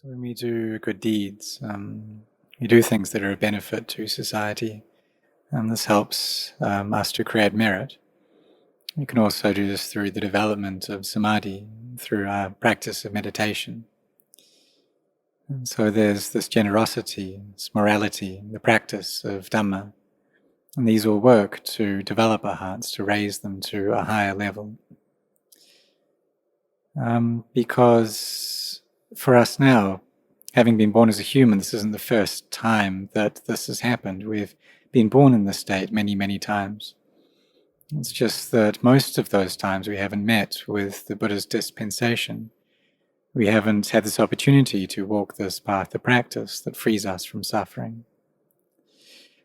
So when we do good deeds, we do things that are a benefit to society, and this helps us to create merit. We can also do this through the development of samadhi, through our practice of meditation. And so there's this generosity, this morality, the practice of Dhamma, and these all work to develop our hearts, to raise them to a higher level. Because for us now, having been born as a human, this isn't the first time that this has happened. We've been born in this state many, many times. It's just that most of those times we haven't met with the Buddha's dispensation. We haven't had this opportunity to walk this path of practice that frees us from suffering.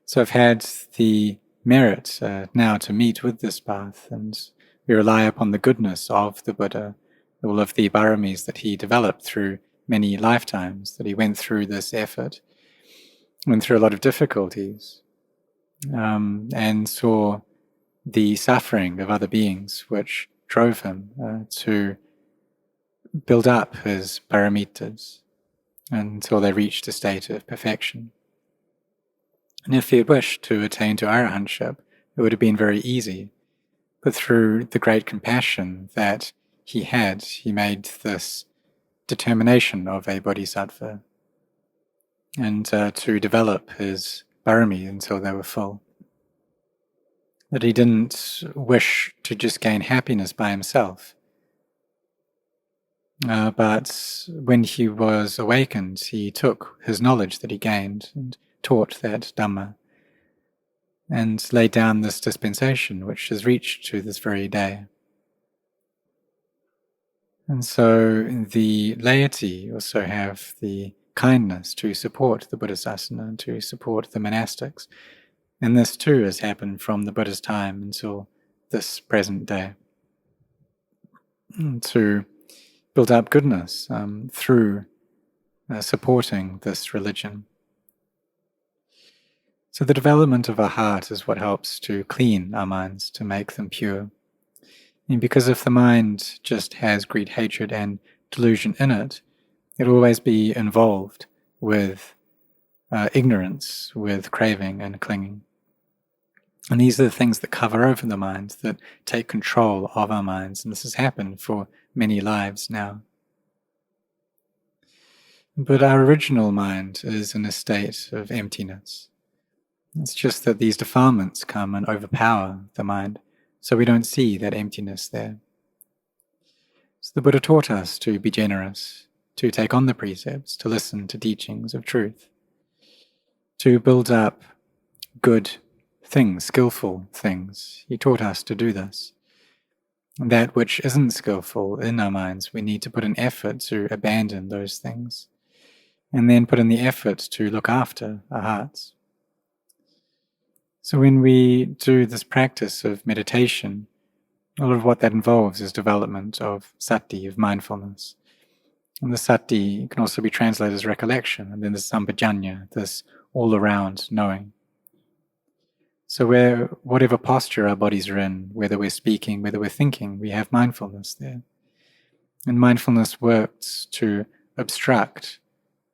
So I've had the merit now to meet with this path, and we rely upon the goodness of the Buddha, all of the paramis that he developed through many lifetimes, that he went through this effort, went through a lot of difficulties, and saw the suffering of other beings, which drove him to build up his paramitas until they reached a state of perfection. And if he had wished to attain to arahantship, it would have been very easy. But through the great compassion that he had, he made this determination of a bodhisattva, and to develop his parami until they were full. That he didn't wish to just gain happiness by himself, but when he was awakened, he took his knowledge that he gained and taught that Dhamma, and laid down this dispensation which has reached to this very day. And so the laity also have the kindness to support the Buddhasasana, to support the monastics. And this too has happened from the Buddha's time until this present day. To build up goodness through supporting this religion. So the development of our heart is what helps to clean our minds, to make them pure. And because if the mind just has greed, hatred, and delusion in it, it'll always be involved with ignorance, with craving and clinging. And these are the things that cover over the mind, that take control of our minds. And this has happened for many lives now. But our original mind is in a state of emptiness. It's just that these defilements come and overpower the mind, so we don't see that emptiness there. So the Buddha taught us to be generous, to take on the precepts, to listen to teachings of truth, to build up good things, skillful things. He taught us to do this. That which isn't skillful in our minds, we need to put an effort to abandon those things, and then put in the effort to look after our hearts. So when we do this practice of meditation, all of what that involves is development of sati, of mindfulness. And the sati can also be translated as recollection, and then there's sampajanya, this all-around knowing. So whatever posture our bodies are in, whether we're speaking, whether we're thinking, we have mindfulness there. And mindfulness works to obstruct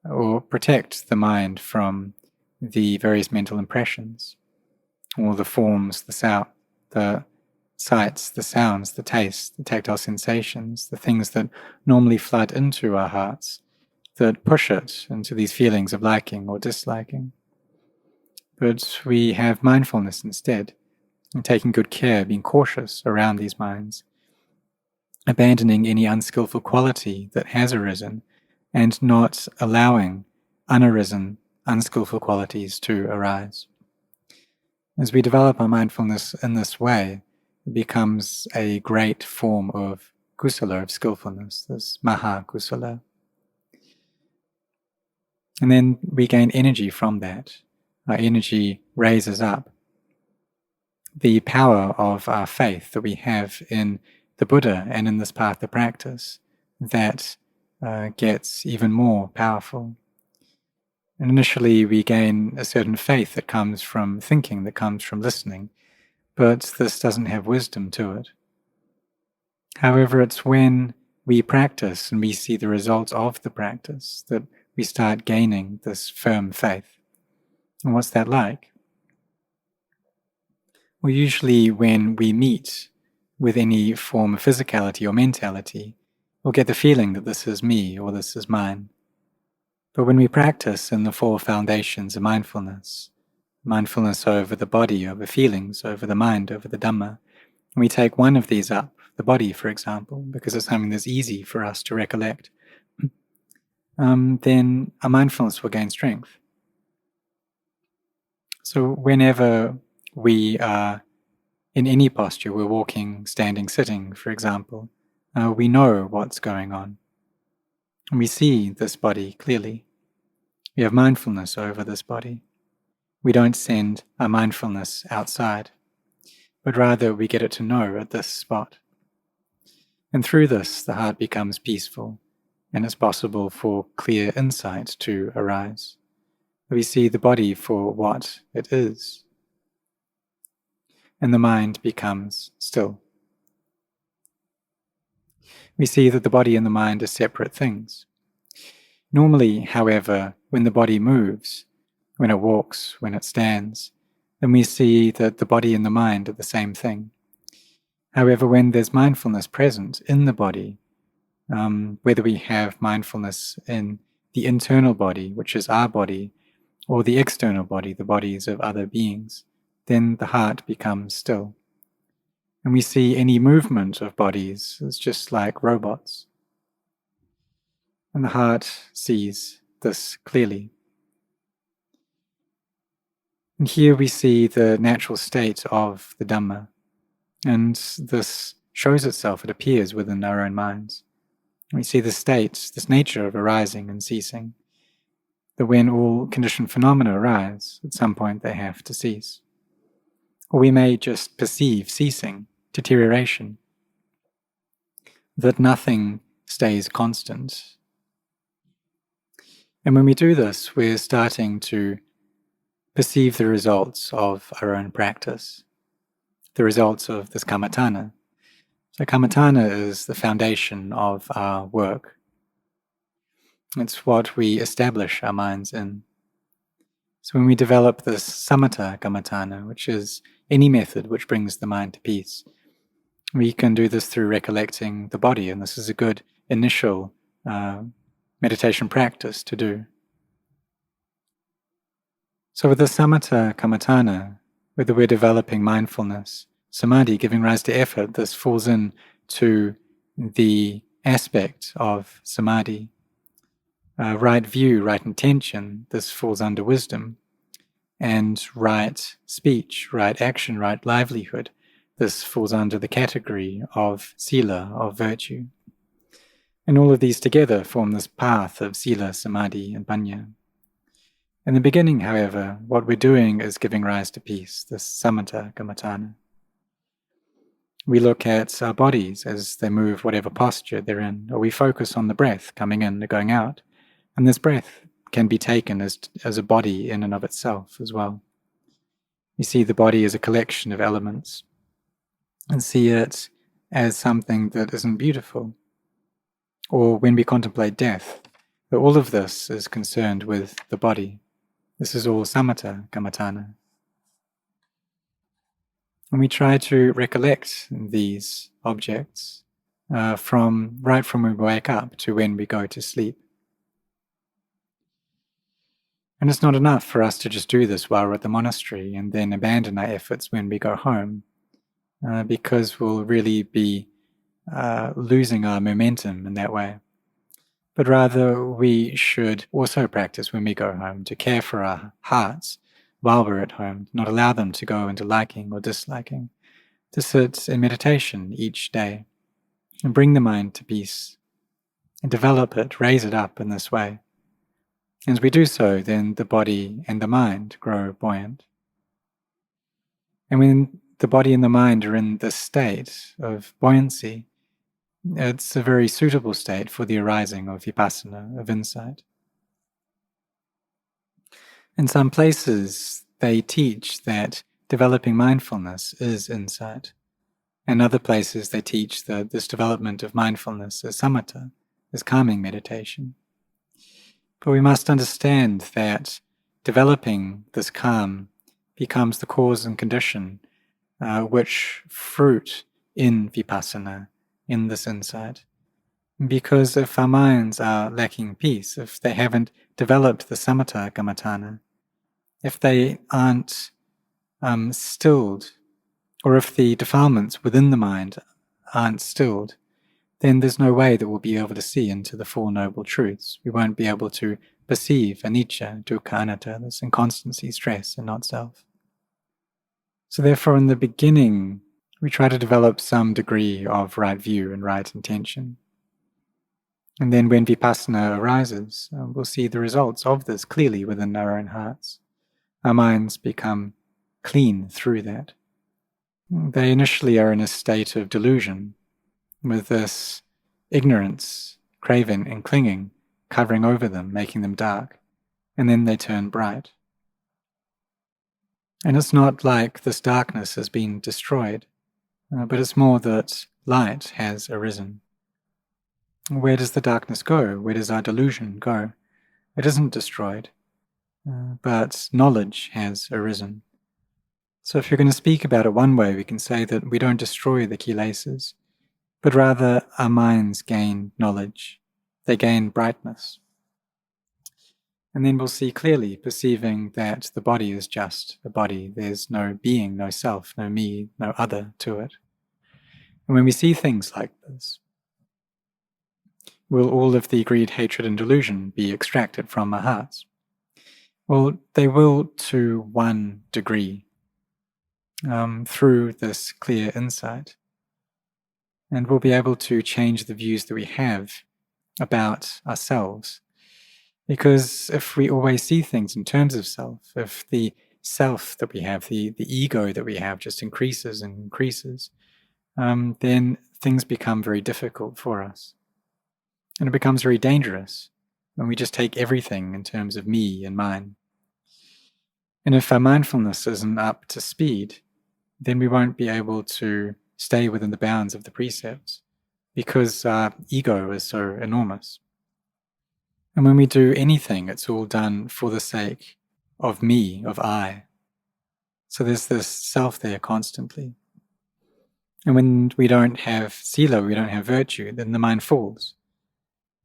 or protect the mind from the various mental impressions, all the forms, the sights, the sounds, the tastes, the tactile sensations, the things that normally flood into our hearts, that push it into these feelings of liking or disliking. But we have mindfulness instead, and taking good care, being cautious around these minds, abandoning any unskillful quality that has arisen, and not allowing unarisen, unskillful qualities to arise. As we develop our mindfulness in this way, it becomes a great form of kusala, of skillfulness, this maha kusala. And then we gain energy from that. Our energy raises up. The power of our faith that we have in the Buddha and in this path of practice, that gets even more powerful. And initially we gain a certain faith that comes from thinking, that comes from listening, but this doesn't have wisdom to it. However, it's when we practice and we see the results of the practice, that we start gaining this firm faith. And what's that like? Well, usually when we meet with any form of physicality or mentality, we'll get the feeling that this is me or this is mine. But when we practice in the 4 foundations of mindfulness, mindfulness over the body, over feelings, over the mind, over the Dhamma, and we take one of these up, the body, for example, because it's something that's easy for us to recollect, then our mindfulness will gain strength. So whenever we are in any posture, we're walking, standing, sitting, for example, we know what's going on. And we see this body clearly. We have mindfulness over this body. We don't send our mindfulness outside, but rather we get it to know at this spot. And through this, the heart becomes peaceful, and it's possible for clear insight to arise. We see the body for what it is, and the mind becomes still. We see that the body and the mind are separate things. Normally, however, when the body moves, when it walks, when it stands, then we see that the body and the mind are the same thing. However, when there's mindfulness present in the body, whether we have mindfulness in the internal body, which is our body, or the external body, the bodies of other beings, then the heart becomes still. And we see any movement of bodies as just like robots. And the heart sees this clearly. And here we see the natural state of the Dhamma. And this shows itself, it appears within our own minds. We see the state, this nature of arising and ceasing, that when all conditioned phenomena arise, at some point they have to cease. Or we may just perceive ceasing, deterioration, that nothing stays constant. And when we do this, we're starting to perceive the results of our own practice, the results of this kammatthana. So kammatthana is the foundation of our work. It's what we establish our minds in. So when we develop this samatha kammatthana, which is any method which brings the mind to peace, we can do this through recollecting the body, and this is a good initial meditation practice to do. So with the samatha kammatthana, whether we're developing mindfulness, samadhi, giving rise to effort, this falls into the aspect of samadhi. Right view, right intention, this falls under wisdom. And right speech, right action, right livelihood, this falls under the category of sila, of virtue. And all of these together form this path of sila, samadhi, and panya. In the beginning, however, what we're doing is giving rise to peace, this samatha kammatthana. We look at our bodies as they move whatever posture they're in, or we focus on the breath coming in and going out. And this breath can be taken as a body in and of itself as well. You see the body as a collection of elements and see it as something that isn't beautiful. Or when we contemplate death, that all of this is concerned with the body. This is all samatha kammatthana. And we try to recollect these objects right from when we wake up to when we go to sleep. And it's not enough for us to just do this while we're at the monastery and then abandon our efforts when we go home, because we'll really be losing our momentum in that way. But rather, we should also practice when we go home to care for our hearts while we're at home, not allow them to go into liking or disliking, to sit in meditation each day and bring the mind to peace and develop it, raise it up in this way. As we do so, then the body and the mind grow buoyant. And when the body and the mind are in this state of buoyancy, it's a very suitable state for the arising of vipassana, of insight. In some places, they teach that developing mindfulness is insight. And other places they teach that this development of mindfulness as samatha, as calming meditation. But we must understand that developing this calm becomes the cause and condition which fruit in vipassana, in this insight. Because if our minds are lacking peace, if they haven't developed the samatha kammatthana, if they aren't stilled, or if the defilements within the mind aren't stilled, then there's no way that we'll be able to see into the Four Noble Truths. We won't be able to perceive anicca, dukkha, anatta, this inconstancy, stress, and not self. So therefore, in the beginning, we try to develop some degree of right view and right intention. And then when vipassana arises, we'll see the results of this clearly within our own hearts. Our minds become clean through that. They initially are in a state of delusion, with this ignorance, craving, and clinging covering over them, making them dark, and then they turn bright. And it's not like this darkness has been destroyed, but it's more that light has arisen. Where does the darkness go? Where does our delusion go? It isn't destroyed, but knowledge has arisen. So if you're going to speak about it one way, we can say that we don't destroy the kilesas, but rather our minds gain knowledge. They gain brightness. And then we'll see clearly, perceiving that the body is just a body. There's no being, no self, no me, no other to it. And when we see things like this, will all of the greed, hatred, and delusion be extracted from our hearts? Well, they will to one degree, through this clear insight. And we'll be able to change the views that we have about ourselves. Because if we always see things in terms of self, if the self that we have, the ego that we have just increases and increases, then things become very difficult for us. And it becomes very dangerous when we just take everything in terms of me and mine. And if our mindfulness isn't up to speed, then we won't be able to stay within the bounds of the precepts because our ego is so enormous. And when we do anything, it's all done for the sake of me, of I. So there's this self there constantly. And when we don't have sila, we don't have virtue, then the mind falls.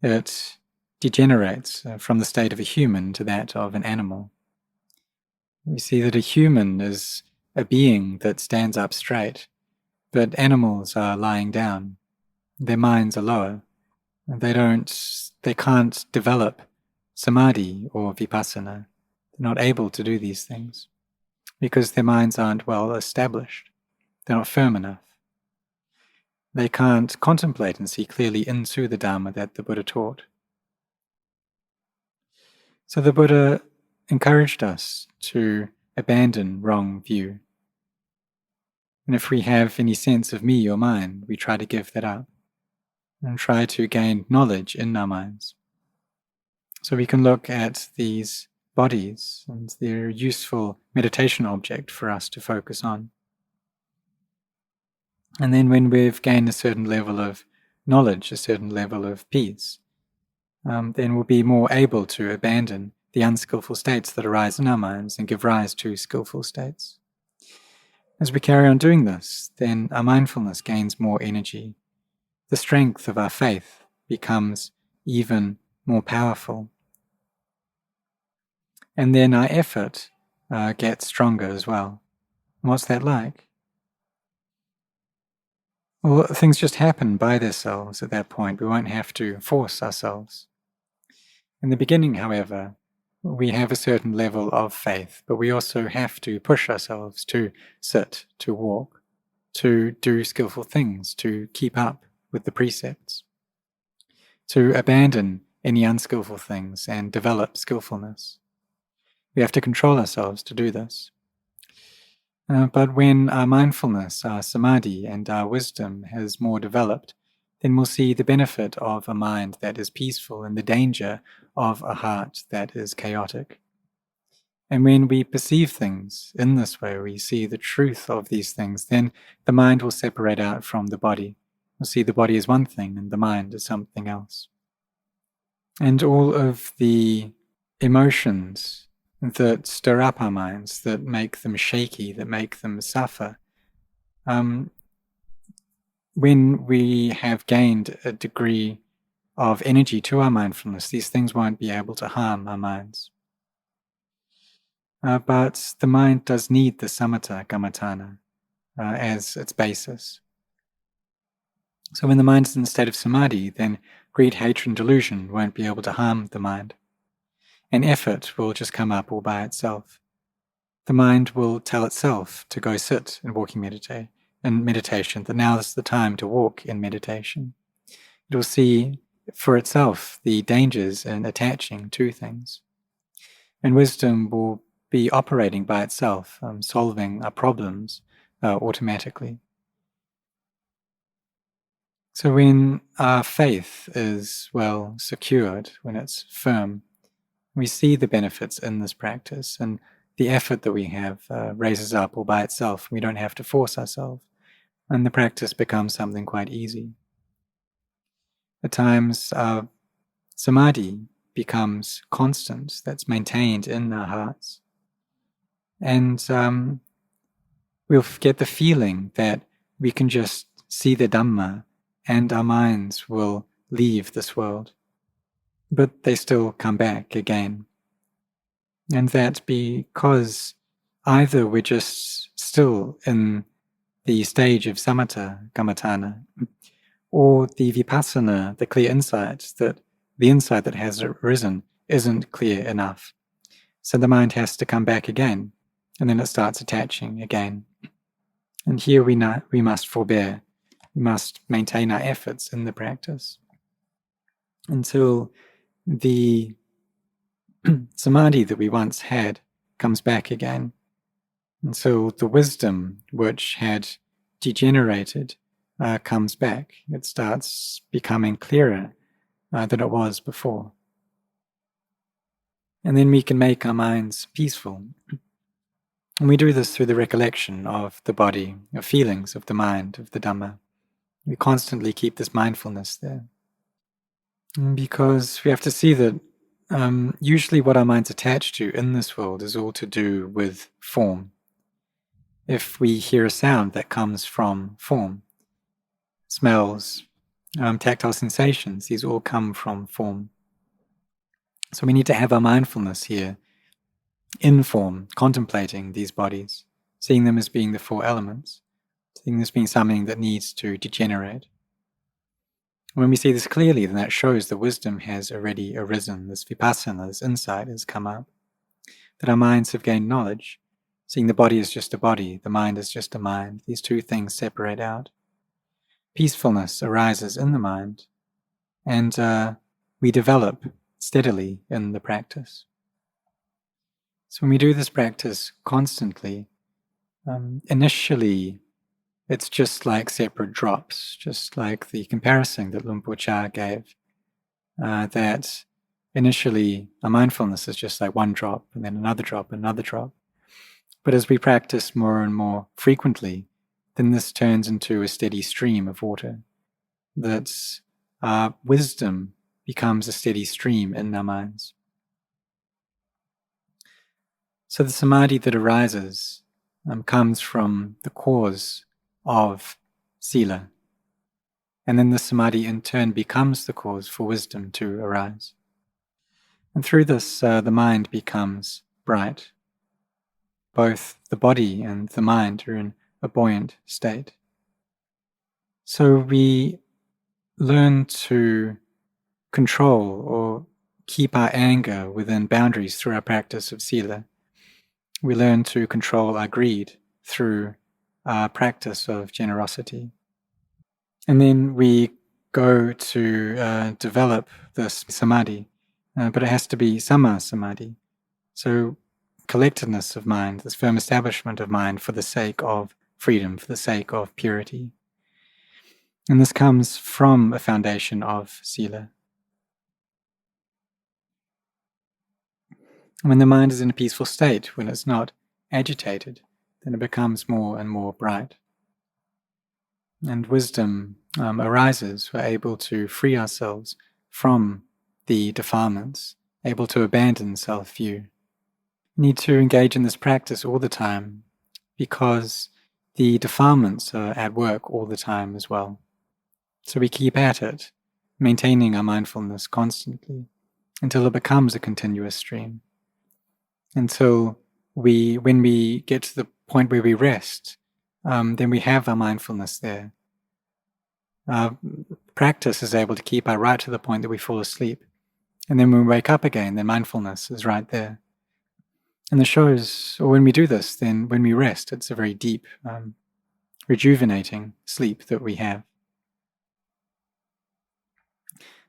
It degenerates from the state of a human to that of an animal. We see that a human is a being that stands up straight, but animals are lying down. Their minds are lower. They can't develop samadhi or vipassana. They're not able to do these things because their minds aren't well established. They're not firm enough. They can't contemplate and see clearly into the Dhamma that the Buddha taught. So the Buddha encouraged us to abandon wrong view. And if we have any sense of me or mine, we try to give that up and try to gain knowledge in our minds. So we can look at these bodies and they're a useful meditation object for us to focus on. And then when we've gained a certain level of knowledge, a certain level of peace, then we'll be more able to abandon the unskillful states that arise in our minds and give rise to skillful states. As we carry on doing this, then our mindfulness gains more energy. The strength of our faith becomes even more powerful. And then our effort gets stronger as well. And what's that like? Well, things just happen by themselves at that point. We won't have to force ourselves. In the beginning, however, we have a certain level of faith, but we also have to push ourselves to sit, to walk, to do skillful things, to keep up with the precepts, to abandon any unskillful things and develop skillfulness. We have to control ourselves to do this. But when our mindfulness, our samadhi, and our wisdom has more developed, then we'll see the benefit of a mind that is peaceful and the danger of a heart that is chaotic. And when we perceive things in this way, we see the truth of these things, then the mind will separate out from the body. We'll see the body as one thing and the mind as something else. And all of the emotions that stir up our minds, that make them shaky, that make them suffer, when we have gained a degree of energy to our mindfulness, these things won't be able to harm our minds. But the mind does need the samatha kammatthana as its basis. So when the mind is in a state of samadhi, then greed, hatred, and delusion won't be able to harm the mind. And effort will just come up all by itself. The mind will tell itself to go sit in walking meditation, that now is the time to walk in meditation. It will see for itself the dangers in attaching to things. And wisdom will be operating by itself, solving our problems automatically. So when our faith is well secured, when it's firm, we see the benefits in this practice, and the effort that we have raises up all by itself. We don't have to force ourselves, and the practice becomes something quite easy. At times, samadhi becomes constant, that's maintained in our hearts. And we'll get the feeling that we can just see the Dhamma and our minds will leave this world. But they still come back again. And that's because either we're just still in the stage of samatha kammatthana, or the vipassana, the clear insight, that the insight that has arisen isn't clear enough. So the mind has to come back again, and then it starts attaching again. And here we must forbear. We must maintain our efforts in the practice until the samadhi that we once had comes back again, until the wisdom which had degenerated comes back. It starts becoming clearer than it was before. And then we can make our minds peaceful. And we do this through the recollection of the body, of feelings, of the mind, of the Dhamma. We constantly keep this mindfulness there. Because we have to see that usually what our mind's attached to in this world is all to do with form. If we hear a sound that comes from form, smells, tactile sensations, these all come from form. So we need to have our mindfulness here in form, contemplating these bodies, seeing them as being the four elements, seeing this being something that needs to degenerate. When we see this clearly, then that shows that wisdom has already arisen, this vipassana, this insight has come up, that our minds have gained knowledge, seeing the body is just a body, the mind is just a mind. These two things separate out. Peacefulness arises in the mind, and we develop steadily in the practice. So when we do this practice constantly, initially it's just like separate drops, just like the comparison that Luang Por Chah gave, that initially our mindfulness is just like one drop, and then another drop, another drop. But as we practice more and more frequently, then this turns into a steady stream of water. That's wisdom becomes a steady stream in our minds. So the samadhi that arises comes from the cause of sila. And then the samadhi in turn becomes the cause for wisdom to arise. And through this, the mind becomes bright. Both the body and the mind are in a buoyant state. So we learn to control or keep our anger within boundaries through our practice of sila. We learn to control our greed through our practice of generosity. And then we go to develop this samadhi, but it has to be samma samadhi. So collectedness of mind, this firm establishment of mind for the sake of freedom, for the sake of purity. And this comes from a foundation of sila. When the mind is in a peaceful state, when it's not agitated, then it becomes more and more bright. And wisdom arises. We're able to free ourselves from the defilements, able to abandon self-view. We need to engage in this practice all the time because the defilements are at work all the time as well. So we keep at it, maintaining our mindfulness constantly until it becomes a continuous stream. Until when we get to the point where we rest, then we have our mindfulness there. Practice is able to keep us right to the point that we fall asleep. And then when we wake up again, then mindfulness is right there. And the shows, or when we do this, then when we rest, it's a very deep, rejuvenating sleep that we have.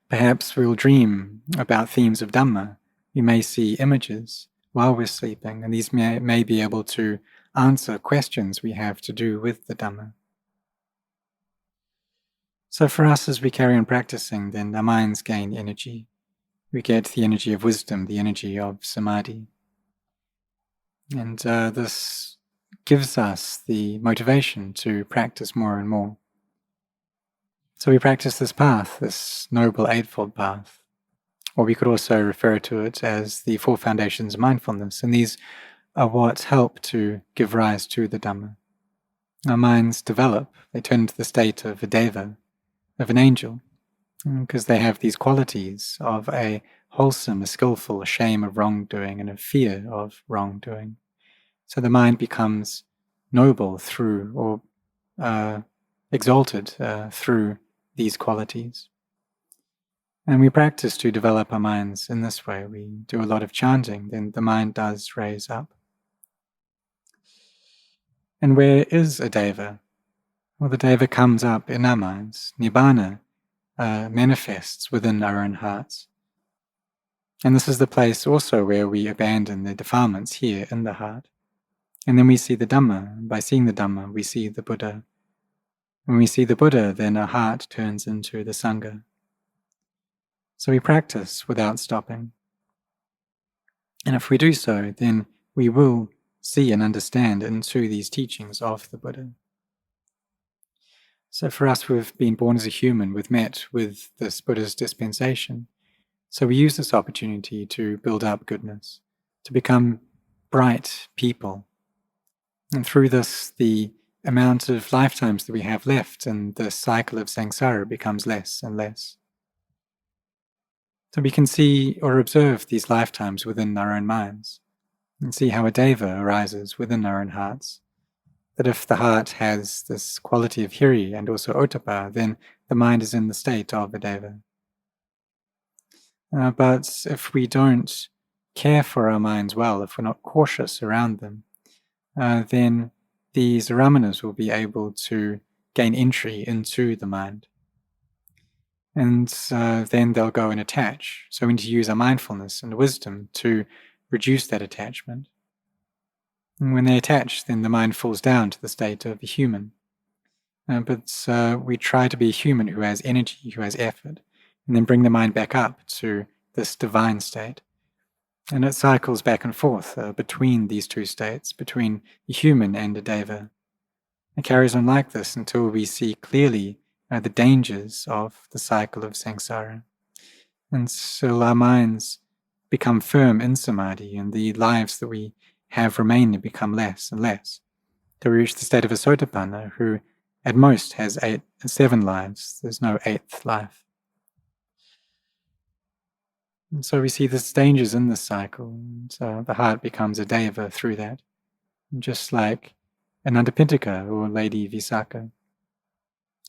Perhaps we'll dream about themes of Dhamma. We may see images while we're sleeping, and these may be able to answer questions we have to do with the Dhamma. So for us, as we carry on practicing, then our minds gain energy. We get the energy of wisdom, the energy of samadhi. And this gives us the motivation to practice more and more. So we practice this path, this Noble Eightfold Path, or we could also refer to it as the Four Foundations of Mindfulness, and these are what help to give rise to the Dhamma. Our minds develop, they turn into the state of a deva, of an angel, because they have these qualities of a wholesome, a skillful, a shame of wrongdoing, and a fear of wrongdoing. So the mind becomes noble through, or exalted through these qualities. And we practice to develop our minds in this way. We do a lot of chanting, then the mind does raise up. And where is a deva? Well, the deva comes up in our minds. Nibbana manifests within our own hearts. And this is the place also where we abandon the defilements here in the heart. And then we see the Dhamma. By seeing the Dhamma, we see the Buddha. When we see the Buddha, then our heart turns into the Sangha. So we practice without stopping. And if we do so, then we will see and understand into these teachings of the Buddha. So for us, we've been born as a human, we've met with this Buddha's dispensation. So we use this opportunity to build up goodness, to become bright people. And through this, the amount of lifetimes that we have left in the cycle of samsara becomes less and less. So we can see or observe these lifetimes within our own minds and see how a deva arises within our own hearts. That if the heart has this quality of hiri and also ottappa, then the mind is in the state of a deva. But if we don't care for our minds well, if we're not cautious around them, then these ramanas will be able to gain entry into the mind. And then they'll go and attach. So we need to use our mindfulness and wisdom to reduce that attachment. And when they attach, then the mind falls down to the state of a human. But we try to be a human who has energy, who has effort, and then bring the mind back up to this divine state. And it cycles back and forth between these two states, between a human and a deva. It carries on like this until we see clearly the dangers of the cycle of samsara. And so our minds become firm in samadhi, and the lives that we have remaining become less and less. To reach the state of a sotapanna, who at most has 7 lives. There's no 8th life. And so we see these dangers in this cycle, and the heart becomes a deva through that. And just like Anandapindika or Lady Visakha,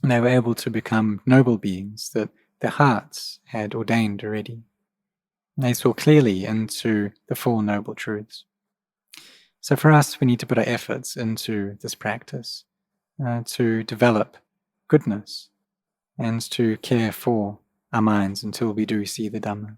they were able to become noble beings that their hearts had ordained already. They saw clearly into the Four Noble Truths. So for us, we need to put our efforts into this practice to develop goodness and to care for our minds until we do see the Dhamma.